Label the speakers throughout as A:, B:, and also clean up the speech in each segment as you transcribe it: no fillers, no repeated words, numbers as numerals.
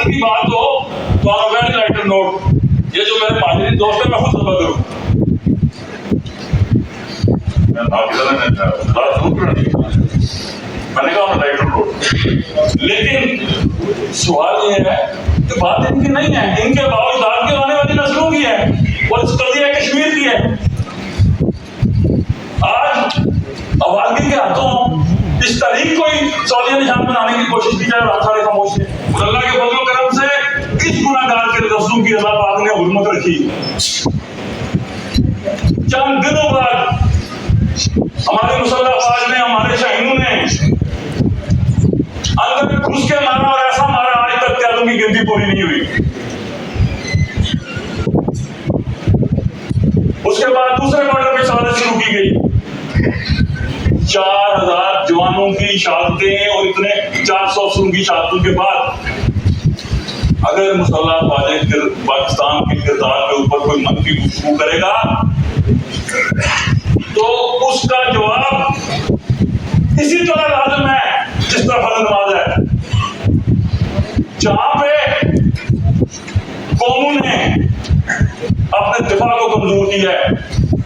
A: वक्त की बात हो तो on a very lighter note, ये जो मेरे माहिर दोस्त है मैं खुद समझ करूँ, मैंने कहा लाइटर नोट। लेकिन सवाल ये है कि बात इनकी नहीं है, इनके बावजूद के आने वाली नस्लों की है और इस कदिया कश्मीर की है। आज अवालगी के हाथों इस तारीख को ही सौलिया निशान बनाने की कोशिश की जाए, रात सारे खामोश है। अल्लाह के फजल करम से इस गुनाहगार के रसूल की अल्लाह पाक ने हुर्मत रखी। चंद दिनों बाद हमारे मुसल्लह अफवाज ने, हमारे शहीदों ने अंदर घुस के मारा और ऐसा मारा आज तक त्यागों की गिनती पूरी नहीं हुई। उसके बाद दूसरे बॉर्डर पे साजिश शुरू की गई, 4000 जवानों की शहादतें और इतने 400 अफसरों की शहादतों के बाद अगर मुसल्लह अफवाज पाकिस्तान के किरदार के ऊपर कोई मनफी गुफ्तगू करेगा तो उसका जवाब इसी तरह लाज़िम है जिस तरह फर्ज नमाज है। जहां पे कौमों ने अपने दिफा को कमजोर किया है,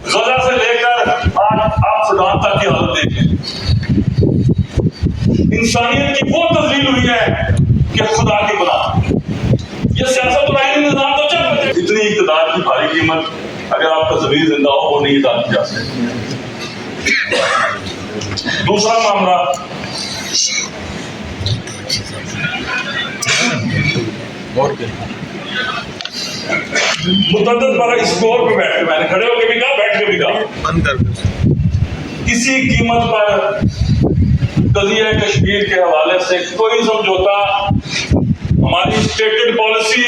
A: गजा से लेकर आज आप सूडान तक की हालत देखें, इंसानियत की वो तस्लील हुई है कि खुदा की बना। ये सियासत और आईनी निजाम तो चल, इतनी इक़्तिदार की भारी कीमत अगर आपका ज़मीर जिंदा हो वो नहीं अदा की जा सकती। दूसरा मामला, मुतअद्दिद बार इस दौर पे बैठ के, मैंने खड़े होकर भी कहा, बैठ के भी कहा, किसी कीमत पर कज़िया कश्मीर के हवाले से कोई समझौता हमारी स्टेटेड पॉलिसी